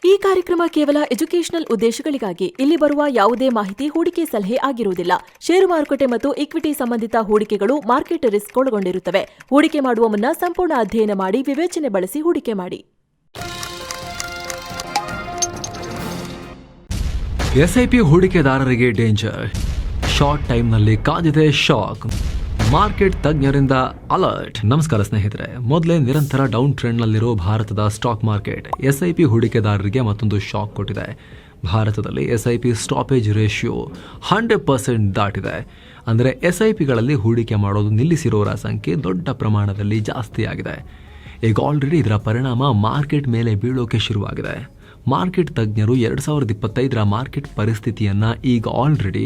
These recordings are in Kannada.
ಈ ಕಾರ್ಯಕ್ರಮ ಕೇವಲ ಎಜುಕೇಷನಲ್ ಉದ್ದೇಶಗಳಿಗಾಗಿ. ಇಲ್ಲಿ ಬರುವ ಯಾವುದೇ ಮಾಹಿತಿ ಹೂಡಿಕೆ ಸಲಹೆ ಆಗಿರುವುದಿಲ್ಲ. ಷೇರು ಮಾರುಕಟ್ಟೆ ಮತ್ತು ಇಕ್ವಿಟಿ ಸಂಬಂಧಿತ ಹೂಡಿಕೆಗಳು ಮಾರ್ಕೆಟ್ ರಿಸ್ಕ್ ಒಳಗೊಂಡಿರುತ್ತವೆ. ಹೂಡಿಕೆ ಮಾಡುವ ಮುನ್ನ ಸಂಪೂರ್ಣ ಅಧ್ಯಯನ ಮಾಡಿ ವಿವೇಚನೆ ಬಳಸಿ ಹೂಡಿಕೆ ಮಾಡಿ. ಎಸ್ಐಪಿ ಹೂಡಿಕೆದಾರರಿಗೆ ಡೇಂಜರ್. ಶಾರ್ಟ್ ಟೈಮ್ನಲ್ಲಿ ಕಾದಿದೆ ಶಾಕ್. ಮಾರ್ಕೆಟ್ ತಜ್ಞರಿಂದ ಅಲರ್ಟ್. ನಮಸ್ಕಾರ ಸ್ನೇಹಿತರೆ, ಮೊದಲೇ ನಿರಂತರ ಡೌನ್ ಟ್ರೆಂಡ್ನಲ್ಲಿರೋ ಭಾರತದ ಸ್ಟಾಕ್ ಮಾರ್ಕೆಟ್ ಎಸ್ಐಪಿ ಹೂಡಿಕೆದಾರರಿಗೆ ಮತ್ತೊಂದು ಶಾಕ್ ಕೊಟ್ಟಿದೆ. ಭಾರತದಲ್ಲಿ ಎಸ್ಐಪಿ ಸ್ಟಾಪೇಜ್ ರೇಷಿಯೋ 100% ದಾಟಿದೆ. ಅಂದರೆ ಎಸ್ಐಪಿಗಳಲ್ಲಿ ಹೂಡಿಕೆ ಮಾಡೋದು ನಿಲ್ಲಿಸಿರೋರ ಸಂಖ್ಯೆ ದೊಡ್ಡ ಪ್ರಮಾಣದಲ್ಲಿ ಜಾಸ್ತಿಯಾಗಿದೆ. ಈಗ ಆಲ್ರೆಡಿ ಇದರ ಪರಿಣಾಮ ಮಾರ್ಕೆಟ್ ಮೇಲೆ ಬೀಳೋಕೆ ಶುರುವಾಗಿದೆ. ಮಾರ್ಕೆಟ್ ತಜ್ಞರು 2025ರ ಮಾರ್ಕೆಟ್ ಪರಿಸ್ಥಿತಿಯನ್ನು ಈಗ ಆಲ್ರೆಡಿ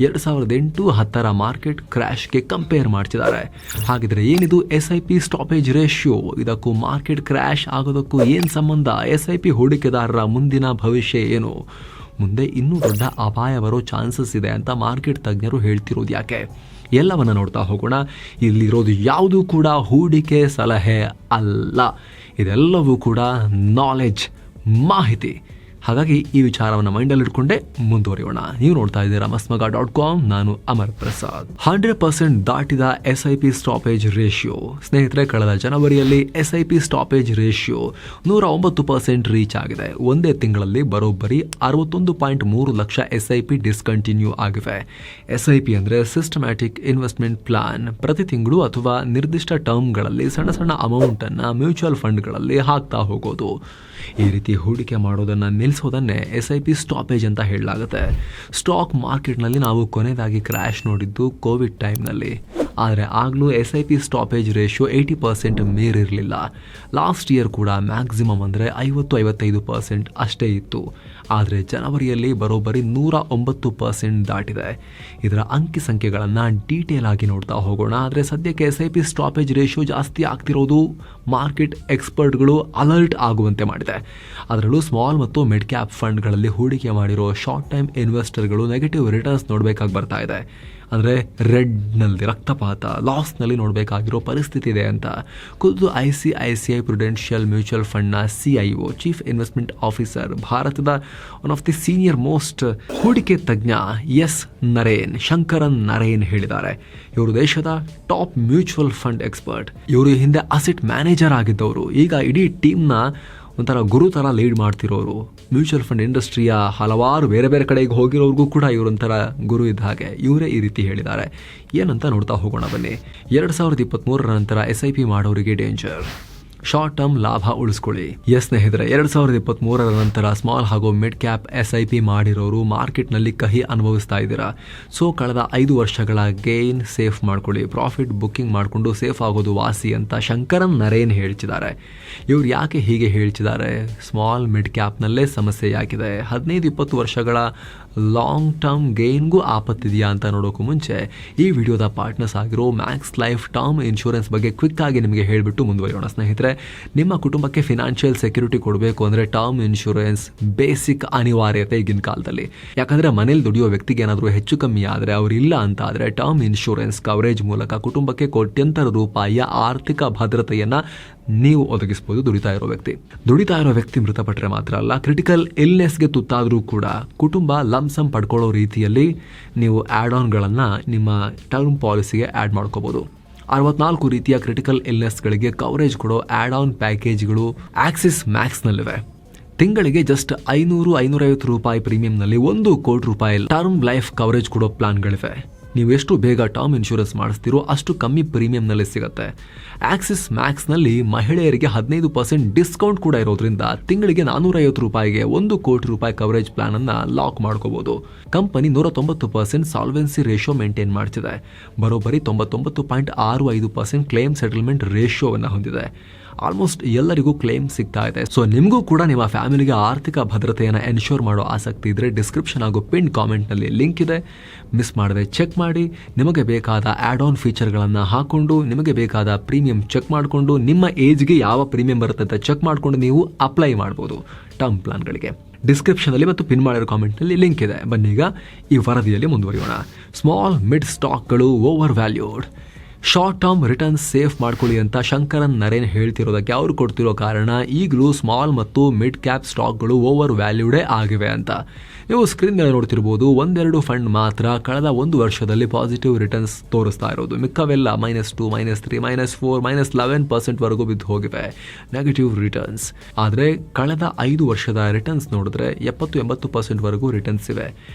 2008-10ರ ಮಾರ್ಕೆಟ್ ಕ್ರ್ಯಾಶ್ಗೆ ಕಂಪೇರ್ ಮಾಡ್ತಿದ್ದಾರೆ. ಹಾಗಿದ್ರೆ ಏನಿದು ಎಸ್ಐಪಿ ಸ್ಟಾಪೇಜ್ ರೇಷಿಯೋ? ಇದಕ್ಕೂ ಮಾರ್ಕೆಟ್ ಕ್ರ್ಯಾಶ್ ಆಗೋದಕ್ಕೂ ಏನು ಸಂಬಂಧ? ಎಸ್ಐಪಿ ಹೂಡಿಕೆದಾರರ ಮುಂದಿನ ಭವಿಷ್ಯ ಏನು? ಮುಂದೆ ಇನ್ನೂ ದೊಡ್ಡ ಅಪಾಯ ಬರೋ ಚಾನ್ಸಸ್ ಇದೆ ಅಂತ ಮಾರ್ಕೆಟ್ ತಜ್ಞರು ಹೇಳ್ತಿರೋದು ಯಾಕೆ? ಎಲ್ಲವನ್ನ ನೋಡ್ತಾ ಹೋಗೋಣ. ಇಲ್ಲಿರೋದು ಯಾವುದೂ ಕೂಡ ಹೂಡಿಕೆ ಸಲಹೆ ಅಲ್ಲ, ಇದೆಲ್ಲವೂ ಕೂಡ ನಾಲೆಜ್, ಮಾಹಿತಿ. ಹಾಗಾಗಿ ಈ ವಿಚಾರವನ್ನು ಮೈಂಡಲ್ಲಿ ಇಟ್ಕೊಂಡೆ ಮುಂದುವರಿಯೋಣ. ನೀವು ನೋಡ್ತಾ ಇದ್ದೀರಾ ಮಸ್ಮಗ.com. ನಾನು ಅಮರ್ ಪ್ರಸಾದ್. 100% ದಾಟಿದ ಎಸ್ಐಪಿ ಸ್ಟಾಪೇಜ್ ರೇಷಿಯೋ. ಸ್ನೇಹಿತರೆ, ಕಳೆದ ಜನವರಿಯಲ್ಲಿ ಎಸ್ಐಪಿ ಸ್ಟಾಪೇಜ್ ರೇಷಿಯೋ 109% ರೀಚ್ ಆಗಿದೆ. ಒಂದೇ ತಿಂಗಳಲ್ಲಿ ಬರೋಬ್ಬರಿ 61.3 ಲಕ್ಷ ಎಸ್ಐಪಿ ಡಿಸ್ಕಂಟಿನ್ಯೂ ಆಗಿವೆ. ಎಸ್ಐಪಿ ಅಂದರೆ ಸಿಸ್ಟಮ್ಯಾಟಿಕ್ ಇನ್ವೆಸ್ಟ್ಮೆಂಟ್ ಪ್ಲಾನ್. ಪ್ರತಿ ತಿಂಗಳು ಅಥವಾ ನಿರ್ದಿಷ್ಟ ಟರ್ಮ್ಗಳಲ್ಲಿ ಸಣ್ಣ ಸಣ್ಣ ಅಮೌಂಟನ್ನು ಮ್ಯೂಚುವಲ್ ಫಂಡ್ಗಳಲ್ಲಿ ಹಾಕ್ತಾ ಹೋಗೋದು. ಈ ರೀತಿ ಹೂಡಿಕೆ ಮಾಡೋದನ್ನು ನಿಲ್ಲಿಸೋದನ್ನೇ ಎಸ್ಐಪಿ ಸ್ಟಾಪೇಜ್ ಅಂತ ಹೇಳಲಾಗುತ್ತೆ. ಸ್ಟಾಕ್ ಮಾರ್ಕೆಟ್ನಲ್ಲಿ ನಾವು ಕೊನೆಯದಾಗಿ ಕ್ರ್ಯಾಶ್ ನೋಡಿದ್ದು ಕೋವಿಡ್ ಟೈಮ್ನಲ್ಲಿ. ಆದರೆ ಆಗಲೂ ಎಸ್ಐಪಿ ಸ್ಟಾಪೇಜ್ ರೇಷಿಯೋ 80% ಮೀರಿರಲಿಲ್ಲ. ಲಾಸ್ಟ್ ಇಯರ್ ಕೂಡ ಮ್ಯಾಕ್ಸಿಮಮ್ ಅಂದರೆ 50-55% ಅಷ್ಟೇ ಇತ್ತು. ಆದರೆ ಜನವರಿಯಲ್ಲಿ ಬರೋಬ್ಬರಿ 109% ದಾಟಿದೆ. ಇದರ ಅಂಕಿ ಸಂಖ್ಯೆಗಳನ್ನು ಡೀಟೇಲ್ ಆಗಿ ನೋಡ್ತಾ ಹೋಗೋಣ. ಆದರೆ ಸದ್ಯಕ್ಕೆ ಎಸ್ಐಪಿ ಸ್ಟಾಪೇಜ್ ರೇಷಿಯೋ ಜಾಸ್ತಿ ಆಗ್ತಿರೋದು ಮಾರ್ಕೆಟ್ ಎಕ್ಸ್ಪರ್ಟ್ಗಳು ಅಲರ್ಟ್ ಆಗುವಂತೆ ಮಾಡಿದೆ. ಅದರಲ್ಲೂ ಸ್ಮಾಲ್ ಮತ್ತು ಮಿಡ್ ಕ್ಯಾಪ್ ಫಂಡ್ಗಳಲ್ಲಿ ಹೂಡಿಕೆ ಮಾಡಿರೋ ಶಾರ್ಟ್ ಟೈಮ್ ಇನ್ವೆಸ್ಟರ್ಗಳು ನೆಗೆಟಿವ್ ರಿಟರ್ನ್ಸ್ ನೋಡಬೇಕಾಗಿ ಬರ್ತಾ ಇದೆ. ಅಂದರೆ ರೆಡ್ನಲ್ಲಿ ರಕ್ತಪಾತ, ಲಾಸ್ನಲ್ಲಿ ನೋಡಬೇಕಾಗಿರೋ ಪರಿಸ್ಥಿತಿ ಇದೆ ಅಂತ ಖುದ್ದು ICICI ಪ್ರುಡೆನ್ಷಿಯಲ್ ಮ್ಯೂಚುವಲ್ ಫಂಡ್ನ CIO, ಚೀಫ್ ಇನ್ವೆಸ್ಟ್ಮೆಂಟ್ ಆಫೀಸರ್, ಭಾರತದ one of the senior most ಹೂಡಿಕೆ ತಜ್ಞ ಶಂಕರನ್ ನರೇನ್ ಹೇಳಿದ್ದಾರೆ. ಇವರು ದೇಶದ ಟಾಪ್ ಮ್ಯೂಚುವಲ್ ಫಂಡ್ ಎಕ್ಸ್ಪರ್ಟ್. ಇವರು ಹಿಂದೆ ಅಸೆಟ್ ಮ್ಯಾನೇಜರ್ ಆಗಿದ್ದವರು. ಈಗ ಇಡೀ ಟೀಮ್ನ ಒಂಥರ ಗುರು ಥರ ಲೀಡ್ ಮಾಡ್ತಿರೋರು. ಮ್ಯೂಚುವಲ್ ಫಂಡ್ ಇಂಡಸ್ಟ್ರಿಯ ಹಲವಾರು ಬೇರೆ ಬೇರೆ ಕಡೆಗೆ ಹೋಗಿರೋರಿಗೂ ಕೂಡ ಇವರೊಂಥರ ಗುರು ಇದ್ದ ಹಾಗೆ. ಇವರೇ ಈ ರೀತಿ ಹೇಳಿದ್ದಾರೆ. ಏನಂತ ನೋಡ್ತಾ ಹೋಗೋಣ ಬನ್ನಿ. 2023ರ ನಂತರ SIP ಮಾಡೋರಿಗೆ ಡೇಂಜರ್. ಶಾರ್ಟ್ ಟರ್ಮ್ ಲಾಭ ಉಳಿಸ್ಕೊಳ್ಳಿ. ಸ್ನೇಹಿತರೆ, 2023ರ ನಂತರ ಸ್ಮಾಲ್ ಹಾಗೂ ಮಿಡ್ ಕ್ಯಾಪ್ SIP ಮಾಡಿರೋರು ಮಾರ್ಕೆಟ್ನಲ್ಲಿ ಕಹಿ ಅನುಭವಿಸ್ತಾ ಇದ್ದೀರಾ. ಸೊ ಕಳೆದ 5 ವರ್ಷಗಳ ಗೇನ್ ಸೇಫ್ ಮಾಡ್ಕೊಳ್ಳಿ. ಪ್ರಾಫಿಟ್ ಬುಕ್ಕಿಂಗ್ ಮಾಡಿಕೊಂಡು ಸೇಫ್ ಆಗೋದು ವಾಸಿ ಅಂತ ಶಂಕರನ್ ನರೇನ್ ಹೇಳ್ತಿದ್ದಾರೆ. ಇವ್ರು ಯಾಕೆ ಹೀಗೆ ಹೇಳ್ತಿದ್ದಾರೆ? ಸ್ಮಾಲ್ ಮಿಡ್ ಕ್ಯಾಪ್ನಲ್ಲೇ ಸಮಸ್ಯೆ ಯಾಕಿದೆ? 15-20 ವರ್ಷಗಳ ಲಾಂಗ್ ಟರ್ಮ್ ಗೇನ್ಗೂ ಆಪತ್ತಿದೆಯಾ ಅಂತ ನೋಡೋಕ್ಕೂ ಮುಂಚೆ ಈ ವಿಡಿಯೋದ ಪಾರ್ಟ್ನರ್ಸ್ ಆಗಿರೋ ಮ್ಯಾಕ್ಸ್ ಲೈಫ್ ಟರ್ಮ್ ಇನ್ಶೂರೆನ್ಸ್ ಬಗ್ಗೆ ಕ್ವಿಕ್ ಆಗಿ ನಿಮಗೆ ಹೇಳಿಬಿಟ್ಟು ಮುಂದುವರಿಯೋಣ. ಸ್ನೇಹಿತರೆ, ನಿಮ್ಮ ಕುಟುಂಬಕ್ಕೆ ಫಿನಾನ್ಷಿಯಲ್ ಸೆಕ್ಯೂರಿಟಿ ಕೊಡಬೇಕು ಅಂದರೆ ಟರ್ಮ್ ಇನ್ಶೂರೆನ್ಸ್ ಬೇಸಿಕ್ ಅನಿವಾರ್ಯತೆ ಈಗಿನ ಕಾಲದಲ್ಲಿ. ಯಾಕಂದರೆ ಮನೇಲಿ ದುಡಿಯೋ ವ್ಯಕ್ತಿಗೆ ಏನಾದರೂ ಹೆಚ್ಚು ಕಮ್ಮಿ ಆದರೆ ಅವರಿಲ್ಲ ಅಂತ ಆದರೆ ಟರ್ಮ್ ಇನ್ಶೂರೆನ್ಸ್ ಕವರೇಜ್ ಮೂಲಕ ಕುಟುಂಬಕ್ಕೆ ಕೋಟ್ಯಂತರ ರೂಪಾಯಿಯ ಆರ್ಥಿಕ ಭದ್ರತೆಯನ್ನು ನೀವು ಒದಗಿಸ್ಬೋದು. ದುಡಿತಾ ಇರೋ ವ್ಯಕ್ತಿ ಮೃತಪಟ್ಟರೆ ಮಾತ್ರ ಅಲ್ಲ, ಕ್ರಿಟಿಕಲ್ ಇಲ್ನೆಸ್ಗೆ ತುತ್ತಾದರೂ ಕೂಡ ಕುಟುಂಬ ಲಂಸಮ್ ಪಡ್ಕೊಳ್ಳೋ ರೀತಿಯಲ್ಲಿ ನೀವು ಆ್ಯಡ್ ಆನ್ಗಳನ್ನು ನಿಮ್ಮ ಟರ್ಮ್ ಪಾಲಿಸಿಗೆ ಆ್ಯಡ್ ಮಾಡ್ಕೋಬೋದು. 64 ರೀತಿಯ ಕ್ರಿಟಿಕಲ್ ಇಲ್ನೆಸ್ಗಳಿಗೆ ಕವರೇಜ್ ಕೊಡೋ ಆ್ಯಡ್ ಆನ್ ಪ್ಯಾಕೇಜ್ಗಳು ಆಕ್ಸಿಸ್ ಮ್ಯಾಕ್ಸ್ನಲ್ಲಿವೆ. ತಿಂಗಳಿಗೆ ಜಸ್ಟ್ 500-550 ರೂಪಾಯಿ ಪ್ರೀಮಿಯಂನಲ್ಲಿ 1 ಕೋಟಿ ರೂಪಾಯಿ ಟರ್ಮ್ ಲೈಫ್ ಕವರೇಜ್ ಕೊಡೋ ಪ್ಲಾನ್ಗಳಿವೆ. ನೀವು ಎಷ್ಟು ಬೇಗ ಟರ್ಮ್ ಇನ್ಶೂರೆನ್ಸ್ ಮಾಡಿಸ್ತೀರೋ ಅಷ್ಟು ಕಮ್ಮಿ ಪ್ರೀಮಿಯಂನಲ್ಲಿ ಸಿಗುತ್ತೆ. ಆಕ್ಸಿಸ್ ಮ್ಯಾಕ್ಸ್ನಲ್ಲಿ ಮಹಿಳೆಯರಿಗೆ 15% ಡಿಸ್ಕೌಂಟ್ ಕೂಡ ಇರೋದ್ರಿಂದ ತಿಂಗಳಿಗೆ 450 ರೂಪಾಯಿಗೆ 1 ಕೋಟಿ ರೂಪಾಯಿ ಕವರೇಜ್ ಪ್ಲಾನನ್ನು ಲಾಕ್ ಮಾಡ್ಕೋಬೋದು. ಕಂಪನಿ 190% ಸಾಲ್ವೆನ್ಸಿ ರೇಷಿಯೋ ಮೇಂಟೈನ್ ಮಾಡ್ತಿದೆ. ಬರೋಬ್ಬರಿ 99.65% ಕ್ಲೇಮ್ ಸೆಟಲ್ಮೆಂಟ್ ರೇಷಿಯೋವನ್ನು ಹೊಂದಿದೆ. ಆಲ್ಮೋಸ್ಟ್ ಎಲ್ಲರಿಗೂ ಕ್ಲೇಮ್ ಸಿಗ್ತಾ ಇದೆ. ಸೊ ನಿಮಗೂ ಕೂಡ ನಿಮ್ಮ ಫ್ಯಾಮಿಲಿಗೆ ಆರ್ಥಿಕ ಭದ್ರತೆಯನ್ನು ಎನ್ಶೋರ್ ಮಾಡೋ ಆಸಕ್ತಿ ಇದ್ದರೆ ಡಿಸ್ಕ್ರಿಪ್ಷನ್ ಹಾಗೂ ಪಿನ್ ಕಾಮೆಂಟ್ನಲ್ಲಿ ಲಿಂಕ್ ಇದೆ, ಮಿಸ್ ಮಾಡದೆ ಚೆಕ್ ಮಾಡಿ. ನಿಮಗೆ ಬೇಕಾದ ಆ್ಯಡ್ ಆನ್ ಫೀಚರ್ಗಳನ್ನು ಹಾಕ್ಕೊಂಡು, ನಿಮಗೆ ಬೇಕಾದ ಪ್ರೀಮಿಯಂ ಚೆಕ್ ಮಾಡಿಕೊಂಡು, ನಿಮ್ಮ ಏಜ್ಗೆ ಯಾವ ಪ್ರೀಮಿಯಂ ಬರುತ್ತೆ ಅಂತ ಚೆಕ್ ಮಾಡಿಕೊಂಡು ನೀವು ಅಪ್ಲೈ ಮಾಡ್ಬೋದು ಟರ್ಮ್ ಪ್ಲಾನ್ಗಳಿಗೆ. ಡಿಸ್ಕ್ರಿಪ್ಷನಲ್ಲಿ ಮತ್ತು ಪಿನ್ ಮಾಡಿರೋ ಕಾಮೆಂಟ್ನಲ್ಲಿ ಲಿಂಕ್ ಇದೆ. ಬನ್ನೀಗ ಈ ವರದಿಯಲ್ಲಿ ಮುಂದುವರಿಯೋಣ. ಸ್ಮಾಲ್ ಮಿಡ್ ಸ್ಟಾಕ್ಗಳು over valued. Short term returns safe ಮಾಡ್ಕೊಳ್ಳಿ ಅಂತ ಶಂಕರನ್ ನರೇನ್ ಹೇಳ್ತಿರೋದಕ್ಕೆ ಅವ್ರು ಕೊಡ್ತಿರೋ ಕಾರಣ ಈಗಲೂ ಸ್ಮಾಲ್ ಮತ್ತು ಮಿಡ್ ಕ್ಯಾಪ್ ಸ್ಟಾಕ್ಗಳು ಓವರ್ ವ್ಯಾಲ್ಯೂಡೇ ಆಗಿವೆ ಅಂತ. ನೀವು ಸ್ಕ್ರೀನ್ ಮೇಲೆ ನೋಡ್ತಿರ್ಬೋದು, ಒಂದೆರಡು ಫಂಡ್ ಮಾತ್ರ ಕಳೆದ 1 ವರ್ಷದಲ್ಲಿ ಪಾಸಿಟಿವ್ ರಿಟರ್ನ್ಸ್ ತೋರಿಸ್ತಾ ಇರೋದು. ಮಿಕ್ಕವೆಲ್ಲ -2, -3, -4, -11% ವರೆಗೂ ಬಿದ್ದು ಹೋಗಿವೆ ನೆಗೆಟಿವ್ ರಿಟರ್ನ್ಸ್. ಆದರೆ ಕಳೆದ 5 ವರ್ಷದ ರಿಟರ್ನ್ಸ್ ನೋಡಿದ್ರೆ 70-80% ವರೆಗೂ ರಿಟರ್ನ್ಸ್ ಇವೆ.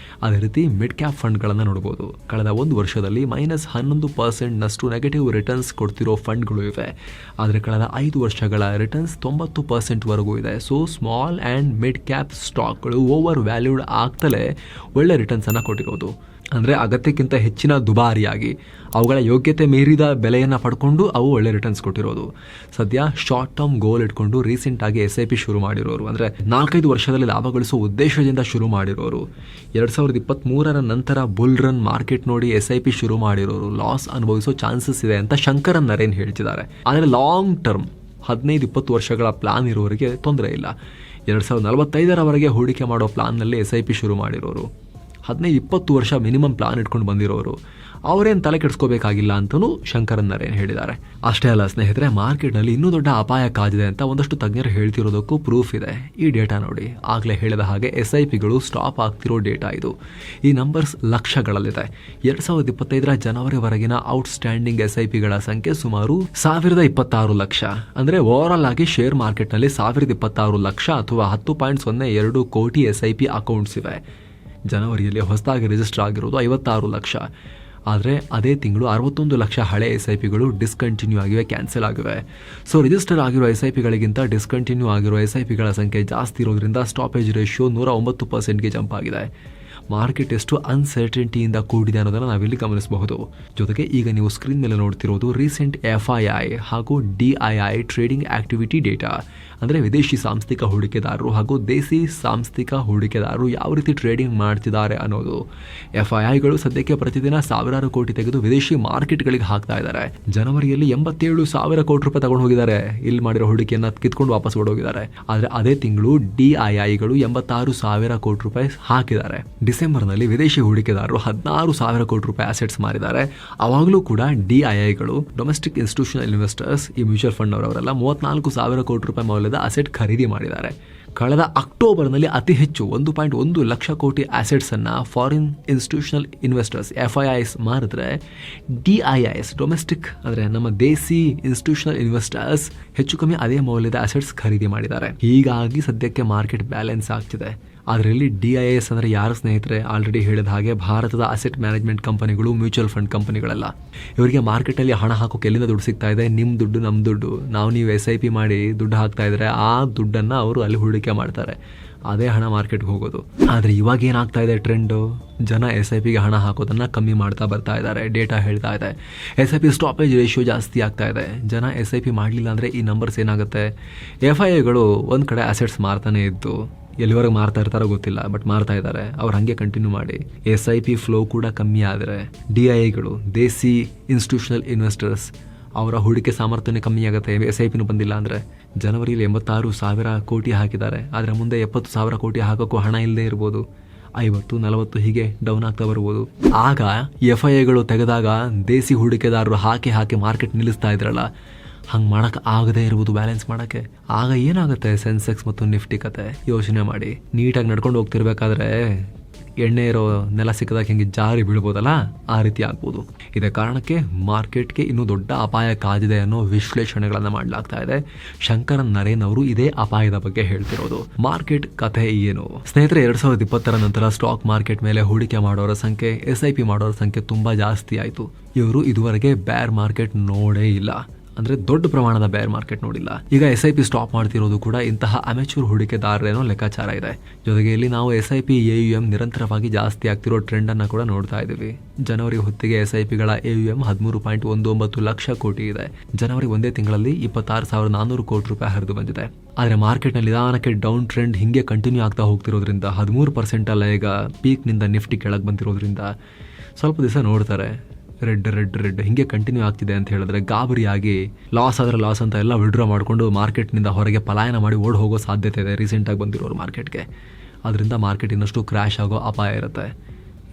ಅದೇ ರೀತಿ ಮಿಡ್ ಕ್ಯಾಪ್ ಫಂಡ್ಗಳನ್ನು ನೋಡ್ಬೋದು. ಕಳೆದ 1 ವರ್ಷದಲ್ಲಿ -11% ನಷ್ಟು ನೆಗೆಟಿವ್ ರಿಟರ್ನ್ಸ್ ಕೊಡ್ತಿರೋ ಫಂಡ್ಗಳು ಇವೆ. ಆದರೆ ಕಳೆದ 5 ವರ್ಷಗಳ ರಿಟರ್ನ್ಸ್ 90% ವರೆಗೂ ಇದೆ. So small and mid cap ಸ್ಟಾಕ್ಗಳು ಓವರ್ ವ್ಯಾಲ್ಯೂಡ್ ಆಗ್ತಲೇ ಒಳ್ಳೆ ರಿಟರ್ನ್ಸ್ ಅನ್ನು ಕೊಟ್ಟಿರೋದು. ಅಂದರೆ ಅಗತ್ಯಕ್ಕಿಂತ ಹೆಚ್ಚಿನ ದುಬಾರಿಯಾಗಿ ಅವುಗಳ ಯೋಗ್ಯತೆ ಮೀರಿದ ಬೆಲೆಯನ್ನು ಪಡ್ಕೊಂಡು ಅವು ಒಳ್ಳೆ ರಿಟರ್ನ್ಸ್ ಕೊಟ್ಟಿರೋದು. ಸದ್ಯ ಶಾರ್ಟ್ ಟರ್ಮ್ ಗೋಲ್ ಇಟ್ಕೊಂಡು ರೀಸೆಂಟಾಗಿ SIP ಶುರು ಮಾಡಿರೋರು, ಅಂದರೆ 4-5 ವರ್ಷದಲ್ಲಿ ಲಾಭ ಗಳಿಸೋ ಉದ್ದೇಶದಿಂದ ಶುರು ಮಾಡಿರೋರು. 2023 ನಂತರ ಬುಲ್ ರನ್ ಮಾರ್ಕೆಟ್ ನೋಡಿ SIP ಶುರು ಮಾಡಿರೋರು ಲಾಸ್ ಅನುಭವಿಸೋ ಚಾನ್ಸಸ್ ಇದೆ ಅಂತ ಶಂಕರನ್ ನರೇನ್ ಹೇಳ್ತಿದ್ದಾರೆ. ಆದರೆ ಲಾಂಗ್ ಟರ್ಮ್ 15-20 ವರ್ಷಗಳ ಪ್ಲಾನ್ ಇರೋರಿಗೆ ತೊಂದರೆ ಇಲ್ಲ. 2045 ಹೂಡಿಕೆ ಮಾಡೋ ಪ್ಲಾನ್ನಲ್ಲಿ SIP ಶುರು ಮಾಡಿರೋರು, 15-20 ವರ್ಷ ಮಿನಿಮಮ್ ಪ್ಲಾನ್ ಇಟ್ಕೊಂಡು ಬಂದಿರೋರು ಅವರೇನು ತಲೆ ಕೆಡಿಸ್ಕೋಬೇಕಾಗಿಲ್ಲ ಅಂತಲೂ ಶಂಕರನ್ ನರೇನ್ ಹೇಳಿದ್ದಾರೆ. ಅಷ್ಟೇ ಅಲ್ಲ ಸ್ನೇಹಿತರೆ, ಮಾರ್ಕೆಟ್ನಲ್ಲಿ ಇನ್ನೂ ದೊಡ್ಡ ಅಪಾಯ ಕಾದಿದೆ ಅಂತ ಒಂದಷ್ಟು ತಜ್ಞರು ಹೇಳ್ತಿರೋದಕ್ಕೂ ಪ್ರೂಫ್ ಇದೆ. ಈ ಡೇಟಾ ನೋಡಿ, ಆಗಲೇ ಹೇಳಿದ ಹಾಗೆ SIPಗಳು ಸ್ಟಾಪ್ ಆಗ್ತಿರೋ ಡೇಟಾ ಇದು. ಈ ನಂಬರ್ಸ್ ಲಕ್ಷಗಳಲ್ಲಿದೆ. 2025 ಜನವರಿವರೆಗಿನ ಔಟ್ಸ್ಟ್ಯಾಂಡಿಂಗ್ SIPಗಳ ಸಂಖ್ಯೆ ಸುಮಾರು 1026 ಲಕ್ಷ. ಅಂದರೆ ಓವರಾಲ್ ಆಗಿ ಶೇರ್ ಮಾರ್ಕೆಟ್ನಲ್ಲಿ 1026 ಲಕ್ಷ ಅಥವಾ 10.02 ಕೋಟಿ SIP ಅಕೌಂಟ್ಸ್ ಇವೆ. ಜನವರಿಯಲ್ಲಿ ಹೊಸದಾಗಿ ರಿಜಿಸ್ಟರ್ ಆಗಿರೋದು 56 ಲಕ್ಷ. ಆದರೆ ಅದೇ ತಿಂಗಳು 61 ಲಕ್ಷ ಹಳೆ SIPಗಳು ಡಿಸ್ಕಂಟಿನ್ಯೂ ಆಗಿವೆ, ಕ್ಯಾನ್ಸಲ್ ಆಗಿವೆ. ಸೊ ರಿಜಿಸ್ಟರ್ ಆಗಿರೋ SIPಗಳಿಗಿಂತ ಡಿಸ್ಕಂಟಿನ್ಯೂ ಆಗಿರೋ SIPಗಳ ಸಂಖ್ಯೆ ಜಾಸ್ತಿ ಇರೋದ್ರಿಂದ ಸ್ಟಾಪೇಜ್ ರೇಷಿಯೋ 109%ಗೆ ಜಂಪ್ ಆಗಿದೆ. ಮಾರ್ಕೆಟ್ ಎಷ್ಟು ಅನ್ಸರ್ಟೆನಿಟಿಯಿಂದ ಕೂಡಿದೆ ಅನ್ನೋದನ್ನು ನಾವಿಲ್ಲಿ ಗಮನಿಸಬಹುದು. ಜೊತೆಗೆ ಈಗ ನೀವು ಸ್ಕ್ರೀನ್ ಮೇಲೆ ನೋಡ್ತಿರೋದು ರೀಸೆಂಟ್ FII ಹಾಗೂ DII ಟ್ರೇಡಿಂಗ್ ಆಕ್ಟಿವಿಟಿ ಡೇಟಾ. ಅಂದರೆ ವಿದೇಶಿ ಸಾಂಸ್ಥಿಕ ಹೂಡಿಕೆದಾರರು ಹಾಗೂ ದೇಸಿ ಸಾಂಸ್ಥಿಕ ಹೂಡಿಕೆದಾರರು ಯಾವ ರೀತಿ ಟ್ರೇಡಿಂಗ್ ಮಾಡ್ತಿದ್ದಾರೆ ಅನ್ನೋದು. FIIಗಳು ಸದ್ಯಕ್ಕೆ ಪ್ರತಿದಿನ 1000 ಕೋಟಿ ತೆಗೆದು ವಿದೇಶಿ ಮಾರ್ಕೆಟ್ಗಳಿಗೆ ಹಾಕ್ತಾ ಇದ್ದಾರೆ. ಜನವರಿಯಲ್ಲಿ 87,000 ಕೋಟಿ ರೂಪಾಯಿ ತಗೊಂಡು ಹೋಗಿದ್ದಾರೆ. ಇಲ್ಲಿ ಮಾಡಿರೋ ಹೂಡಿಕೆಯನ್ನು ಕಿತ್ಕೊಂಡು ವಾಪಸ್ ಓಡೋಗಿದ್ದಾರೆ. ಆದರೆ ಅದೇ ತಿಂಗಳು DIIಗಳು 86,000 ಕೋಟಿ ರೂಪಾಯಿ ಹಾಕಿದ್ದಾರೆ. ಡಿಸೆಂಬರ್ನಲ್ಲಿ ವಿದೇಶಿ ಹೂಡಿಕೆದಾರರು 16,000 ಕೋಟಿ ರೂಪಾಯಿ ಅಸೆಟ್ಸ್ ಮಾರಿದ್ದಾರೆ. ಅವಾಗಲೂ ಕೂಡ DIIಗಳು ಡೊಮೆಸ್ಟಿಕ್ ಇನ್ಸ್ಟಿಟ್ಯೂಷನಲ್ ಇನ್ವೆಸ್ಟರ್ಸ್, ಈ ಮ್ಯೂಚುವಲ್ ಫಂಡ್ ಅವರೆಲ್ಲ 34,000 ಕೋಟಿ ರೂಪಾಯಿ ಮೌಲ್ಯದ ಅಸೆಟ್ ಖರೀದಿ ಮಾಡಿದ್ದಾರೆ. ಕಳೆದ ಅಕ್ಟೋಬರ್ನಲ್ಲಿ ಅತಿ ಹೆಚ್ಚು 1.1 ಲಕ್ಷ ಕೋಟಿ ಅಸೆಟ್ಸ್ ಅನ್ನ foreign institutional investors FIIs ಮಾರಿದ್ರೆ, DIIs domestic ಅಂದರೆ ನಮ್ಮ ದೇಸಿ ಇನ್ಸ್ಟಿಟ್ಯೂಷನಲ್ ಇನ್ವೆಸ್ಟರ್ಸ್ ಹೆಚ್ಚು ಕಮ್ಮಿ ಅದೇ ಮೌಲ್ಯದ ಅಸೆಟ್ಸ್ ಖರೀದಿ ಮಾಡಿದ್ದಾರೆ. ಹೀಗಾಗಿ ಸದ್ಯಕ್ಕೆ ಮಾರ್ಕೆಟ್ ಬ್ಯಾಲೆನ್ಸ್ ಆಗ್ತಿದೆ. ಅದರಲ್ಲಿ DIIs ಅಂದರೆ ಯಾರು ಸ್ನೇಹಿತರೆ? ಆಲ್ರೆಡಿ ಹೇಳಿದ ಹಾಗೆ ಭಾರತದ ಅಸೆಟ್ ಮ್ಯಾನೇಜ್ಮೆಂಟ್ ಕಂಪನಿಗಳು, ಮ್ಯೂಚುವಲ್ ಫಂಡ್ ಕಂಪನಿಗಳೆಲ್ಲ. ಇವರಿಗೆ ಮಾರ್ಕೆಟಲ್ಲಿ ಹಣ ಹಾಕೋಕೆ ಎಲ್ಲಿಂದ ದುಡ್ಡು ಸಿಗ್ತಾ ಇದೆ? ನಿಮ್ಮ ದುಡ್ಡು, ನಮ್ಮ ದುಡ್ಡು. ನೀವು SIP ಮಾಡಿ ದುಡ್ಡು ಹಾಕ್ತಾ ಇದ್ರೆ ಆ ದುಡ್ಡನ್ನು ಅವರು ಅಲ್ಲಿ ಹೂಡಿಕೆ ಮಾಡ್ತಾರೆ. ಅದೇ ಹಣ ಮಾರ್ಕೆಟ್ಗೆ ಹೋಗೋದು. ಆದರೆ ಇವಾಗ ಏನಾಗ್ತಾ ಇದೆ ಟ್ರೆಂಡು? ಜನ SIPಗೆ ಹಣ ಹಾಕೋದನ್ನು ಕಮ್ಮಿ ಮಾಡ್ತಾ ಬರ್ತಾ ಇದ್ದಾರೆ. ಡೇಟಾ ಹೇಳ್ತಾ ಇದೆ SIP ಸ್ಟಾಪೇಜ್ ರೇಷಿಯೋ ಜಾಸ್ತಿ ಆಗ್ತಾ ಇದೆ. ಜನ SIP ಮಾಡಲಿಲ್ಲ ಅಂದರೆ ಈ ನಂಬರ್ಸ್ ಏನಾಗುತ್ತೆ? FIIಗಳು ಒಂದು ಕಡೆ ಅಸೆಟ್ಸ್ ಮಾರ್ತಾನೆ ಇದ್ದು ಎಲ್ಲಿವರೆಗೆ ಮಾರ್ತಾ ಇರ್ತಾರೋ ಗೊತ್ತಿಲ್ಲ, ಬಟ್ ಮಾರ್ತಾ ಇದ್ದಾರೆ. ಅವ್ರು ಹಾಗೆ ಕಂಟಿನ್ಯೂ ಮಾಡಿ SIP ಫ್ಲೋ ಕೂಡ ಕಮ್ಮಿ ಆದರೆ DIIಗಳು, ದೇಸಿ ಇನ್ಸ್ಟಿಟ್ಯೂಷನಲ್ ಇನ್ವೆಸ್ಟರ್ಸ್, ಅವರ ಹೂಡಿಕೆ ಸಾಮರ್ಥ್ಯನೇ ಕಮ್ಮಿ ಆಗುತ್ತೆ. SIPನೂ ಬಂದಿಲ್ಲ ಅಂದರೆ. ಜನವರಿಯಲ್ಲಿ 86,000 ಕೋಟಿ ಹಾಕಿದ್ದಾರೆ. ಆದರೆ ಮುಂದೆ 70,000 ಕೋಟಿ ಹಾಕೋಕ್ಕೂ ಹಣ ಇಲ್ಲದೆ ಇರ್ಬೋದು. 50-40 ಹೀಗೆ ಡೌನ್ ಆಗ್ತಾ ಬರ್ಬೋದು. ಆಗ FIIಗಳು ತೆಗೆದಾಗ ದೇಸಿ ಹೂಡಿಕೆದಾರರು ಹಾಕಿ ಮಾರ್ಕೆಟ್ ನಿಲ್ಲಿಸ್ತಾ ಇದ್ರಲ್ಲ, ಹಂಗೆ ಮಾಡೋಕ್ಕೆ ಆಗದೇ ಇರ್ಬೋದು ಬ್ಯಾಲೆನ್ಸ್ ಮಾಡೋಕ್ಕೆ. ಆಗ ಏನಾಗುತ್ತೆ ಸೆನ್ಸೆಕ್ಸ್ ಮತ್ತು ನಿಫ್ಟಿ ಕತೆ? ಯೋಚನೆ ಮಾಡಿ. ನೀಟಾಗಿ ನಡ್ಕೊಂಡು ಹೋಗ್ತಿರ್ಬೇಕಾದ್ರೆ ಎಣ್ಣೆ ಇರೋ ನೆಲ ಸಿಕ್ಕದಾಗ ಹೆಂಗೆ ಜಾರಿ ಬೀಳ್ಬೋದಲ್ಲ, ಆ ರೀತಿ ಆಗ್ಬೋದು. ಇದೇ ಕಾರಣಕ್ಕೆ ಮಾರ್ಕೆಟ್ಗೆ ಇನ್ನೂ ದೊಡ್ಡ ಅಪಾಯ ಕಾದಿದೆ ಅನ್ನೋ ವಿಶ್ಲೇಷಣೆಗಳನ್ನು ಮಾಡಲಾಗ್ತಾ ಇದೆ. ಶಂಕರನ್ ನರೇನ್ ಅವರು ಇದೇ ಅಪಾಯದ ಬಗ್ಗೆ ಹೇಳ್ತಿರೋದು. ಮಾರ್ಕೆಟ್ ಕಥೆ ಏನು ಸ್ನೇಹಿತರೆ? 2020 ನಂತರ ಸ್ಟಾಕ್ ಮಾರ್ಕೆಟ್ ಮೇಲೆ ಹೂಡಿಕೆ ಮಾಡೋರ ಸಂಖ್ಯೆ, SIP ಮಾಡೋರ ಸಂಖ್ಯೆ ತುಂಬಾ ಜಾಸ್ತಿ ಆಯಿತು. ಇವರು ಇದುವರೆಗೆ ಬ್ಯಾರ್ ಮಾರ್ಕೆಟ್ ನೋಡೇ ಇಲ್ಲ. ಅಂದರೆ ದೊಡ್ಡ ಪ್ರಮಾಣದ ಬೇರ್ ಮಾರ್ಕೆಟ್ ನೋಡಿಲ್ಲ. ಈಗ SIP ಸ್ಟಾಪ್ ಮಾಡ್ತಿರೋದು ಕೂಡ ಇಂತಹ ಅಮೆಚೂರ್ ಹೂಡಿಕೆದಾರರೇನೋ ಲೆಕ್ಕಾಚಾರ ಇದೆ. ಜೊತೆಗೆ ಇಲ್ಲಿ ನಾವು SIP AUM ನಿರಂತರವಾಗಿ ಜಾಸ್ತಿ ಆಗ್ತಿರೋ ಟ್ರೆಂಡನ್ನು ಕೂಡ ನೋಡ್ತಾ ಇದ್ದೀವಿ. ಜನವರಿ ಹೊತ್ತಿಗೆ SIPಗಳ AUM 13.19 ಲಕ್ಷ ಕೋಟಿ ಇದೆ. ಜನವರಿ ಒಂದೇ ತಿಂಗಳಲ್ಲಿ 26,400 ಕೋಟಿ ರೂಪಾಯಿ ಹರಿದು ಬಂದಿದೆ. ಆದರೆ ಮಾರ್ಕೆಟ್ನಲ್ಲಿ ನಿಧಾನಕ್ಕೆ ಡೌನ್ ಟ್ರೆಂಡ್ ಹಿಂಗೆ ಕಂಟಿನ್ಯೂ ಆಗ್ತಾ ಹೋಗ್ತಿರೋದ್ರಿಂದ 13% ಅಲ್ಲ ಈಗ ಪೀಕ್ನಿಂದ ನಿಫ್ಟಿ ಕೆಳಗೆ ಬಂದಿರೋದ್ರಿಂದ ಸ್ವಲ್ಪ ದಿವಸ ನೋಡ್ತಾರೆ. ರೆಡ್ ಹಿಂಗೆ ಕಂಟಿನ್ಯೂ ಆಗ್ತಿದೆ ಅಂತ ಹೇಳಿದ್ರೆ ಗಾಬರಿಯಾಗಿ ಲಾಸ್ ಆದರೆ ಲಾಸ್ ಅಂತ ಎಲ್ಲ ವಿಡ್ರಾ ಮಾಡಿಕೊಂಡು ಮಾರ್ಕೆಟ್ನಿಂದ ಹೊರಗೆ ಪಲಾಯನ ಮಾಡಿ ಓಡ್ ಹೋಗೋ ಸಾಧ್ಯತೆ ಇದೆ ರೀಸೆಂಟಾಗಿ ಬಂದಿರೋರು ಮಾರ್ಕೆಟ್ಗೆ. ಅದರಿಂದ ಮಾರ್ಕೆಟ್ ಇನ್ನಷ್ಟು ಕ್ರ್ಯಾಶ್ ಆಗೋ ಅಪಾಯ ಇರುತ್ತೆ.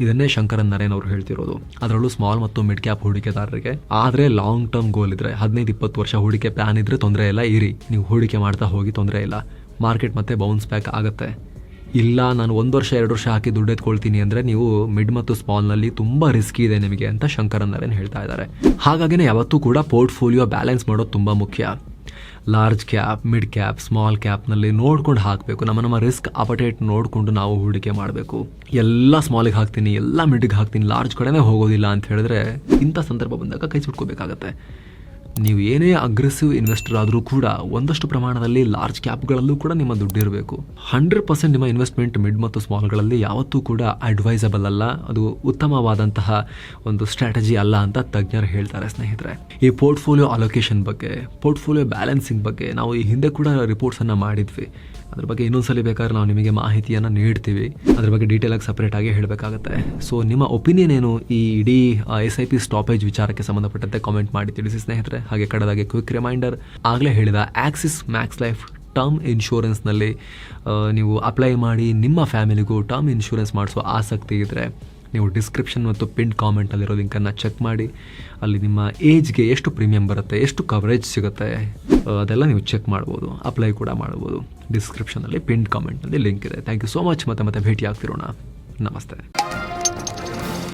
ಇದನ್ನೇ ಶಂಕರನ್ ನರೇನ್ ಅವರು ಹೇಳ್ತಿರೋದು. ಅದರಲ್ಲೂ ಸ್ಮಾಲ್ ಮತ್ತು ಮಿಡ್ ಕ್ಯಾಪ್ ಹೂಡಿಕೆದಾರರಿಗೆ. ಆದರೆ ಲಾಂಗ್ ಟರ್ಮ್ ಗೋಲ್ ಇದ್ರೆ 15-20 ವರ್ಷ ಹೂಡಿಕೆ ಪ್ಲಾನ್ ಇದ್ರೆ ತೊಂದರೆ ಇಲ್ಲ, ಇರಿ, ನೀವು ಹೂಡಿಕೆ ಮಾಡ್ತಾ ಹೋಗಿ, ತೊಂದರೆ ಇಲ್ಲ. ಮಾರ್ಕೆಟ್ ಮತ್ತೆ ಬೌನ್ಸ್ ಬ್ಯಾಕ್ ಆಗುತ್ತೆ. ಇಲ್ಲ ನಾನು 1 ವರ್ಷ 2 ವರ್ಷ ಹಾಕಿ ದುಡ್ಡು ಎತ್ಕೊಳ್ತೀನಿ ಅಂದರೆ ನೀವು ಮಿಡ್ ಮತ್ತು ಸ್ಮಾಲ್ನಲ್ಲಿ ತುಂಬ ರಿಸ್ಕಿ ಇದೆ ನಿಮಗೆ ಅಂತ ಶಂಕರನ್ ನರೇನ್ ಹೇಳ್ತಾ ಇದ್ದಾರೆ. ಹಾಗಾಗಿನೇ ಯಾವತ್ತೂ ಕೂಡ ಪೋರ್ಟ್ಫೋಲಿಯೋ ಬ್ಯಾಲೆನ್ಸ್ ಮಾಡೋದು ತುಂಬ ಮುಖ್ಯ. Large cap, mid cap, small ಕ್ಯಾಪ್ನಲ್ಲಿ ನೋಡ್ಕೊಂಡು ಹಾಕಬೇಕು. ನಮ್ಮ ರಿಸ್ಕ್ ಅಪಟೇಟ್ ನೋಡಿಕೊಂಡು ನಾವು ಹೂಡಿಕೆ ಮಾಡಬೇಕು. ಎಲ್ಲ ಸ್ಮಾಲಿಗೆ ಹಾಕ್ತೀನಿ, ಎಲ್ಲ ಮಿಡ್ಗೆ ಹಾಕ್ತೀನಿ, ಲಾರ್ಜ್ ಕಡೆನೇ ಹೋಗೋದಿಲ್ಲ ಅಂತ ಹೇಳಿದ್ರೆ ಇಂಥ ಸಂದರ್ಭ ಬಂದಾಗ ಕೈ ಸುಟ್ಕೋಬೇಕಾಗತ್ತೆ. ನೀವು ಏನೇ ಅಗ್ರೆಸಿವ್ ಇನ್ವೆಸ್ಟರ್ ಆದರೂ ಕೂಡ ಒಂದಷ್ಟು ಪ್ರಮಾಣದಲ್ಲಿ ಲಾರ್ಜ್ ಕ್ಯಾಪ್ಗಳಲ್ಲೂ ಕೂಡ ನಿಮ್ಮ ದುಡ್ಡು ಇರಬೇಕು. 100% ನಿಮ್ಮ ಇನ್ವೆಸ್ಟ್ಮೆಂಟ್ ಮಿಡ್ ಮತ್ತು ಸ್ಮಾಲ್ಗಳಲ್ಲಿ ಯಾವತ್ತೂ ಕೂಡ ಅಡ್ವೈಸಬಲ್ ಅಲ್ಲ, ಅದು ಉತ್ತಮವಾದಂತಹ ಒಂದು ಸ್ಟ್ರಾಟಜಿ ಅಲ್ಲ ಅಂತ ತಜ್ಞರು ಹೇಳ್ತಾರೆ ಸ್ನೇಹಿತರೆ. ಈ ಪೋರ್ಟ್ಫೋಲಿಯೋ ಅಲೋಕೇಶನ್ ಬಗ್ಗೆ, ಪೋರ್ಟ್ಫೋಲಿಯೋ ಬ್ಯಾಲೆನ್ಸಿಂಗ್ ಬಗ್ಗೆ ನಾವು ಈ ಹಿಂದೆ ಕೂಡ ರಿಪೋರ್ಟ್ಸನ್ನು ಮಾಡಿದ್ವಿ. ಅದ್ರ ಬಗ್ಗೆ ಇನ್ನೊಂದ್ಸಲಿ ಬೇಕಾದ್ರೆ ನಾವು ನಿಮಗೆ ಮಾಹಿತಿಯನ್ನು ನೀಡ್ತೀವಿ. ಅದ್ರ ಬಗ್ಗೆ ಡೀಟೇಲಾಗಿ ಸಪ್ರೇಟಾಗಿ ಹೇಳಬೇಕಾಗತ್ತೆ. ಸೊ ನಿಮ್ಮ ಒಪಿನಿಯನ್ ಏನು ಈ ಇಡೀ SIP ಸ್ಟಾಪೇಜ್ ವಿಚಾರಕ್ಕೆ ಸಂಬಂಧಪಟ್ಟಂತೆ ಕಾಮೆಂಟ್ ಮಾಡಿ ತಿಳಿಸಿ ಸ್ನೇಹಿತರೆ. ಹಾಗೆ ಕಡೆದಾಗಿ ಕ್ವಿಕ್ ರಿಮೈಂಡರ್, ಆಗಲೇ ಹೇಳಿದ ಆಕ್ಸಿಸ್ ಮ್ಯಾಕ್ಸ್ ಲೈಫ್ ಟರ್ಮ್ ಇನ್ಶೂರೆನ್ಸ್ನಲ್ಲಿ ನೀವು ಅಪ್ಲೈ ಮಾಡಿ ನಿಮ್ಮ ಫ್ಯಾಮಿಲಿಗೂ ಟರ್ಮ್ ಇನ್ಶೂರೆನ್ಸ್ ಮಾಡಿಸೋ ಆಸಕ್ತಿ ಇದ್ದರೆ ನೀವು ಡಿಸ್ಕ್ರಿಪ್ಷನ್ ಮತ್ತು ಪಿನ್ ಕಾಮೆಂಟಲ್ಲಿರೋ ಲಿಂಕನ್ನು ಚೆಕ್ ಮಾಡಿ. ಅಲ್ಲಿ ನಿಮ್ಮ ಏಜ್ಗೆ ಎಷ್ಟು ಪ್ರೀಮಿಯಂ ಬರುತ್ತೆ, ಎಷ್ಟು ಕವರೇಜ್ ಸಿಗುತ್ತೆ, ಅದೆಲ್ಲ ನೀವು ಚೆಕ್ ಮಾಡ್ಬೋದು. ಅಪ್ಲೈ ಕೂಡ ಮಾಡ್ಬೋದು. ಡಿಸ್ಕ್ರಿಪ್ಷನಲ್ಲಿ ಪಿನ್ ಕಾಮೆಂಟ್ನಲ್ಲಿ ಲಿಂಕ್ ಇದೆ. Thank you so much. ಮತ್ತೆ ಭೇಟಿ ಆಗ್ತಿರೋಣ. ನಮಸ್ತೆ.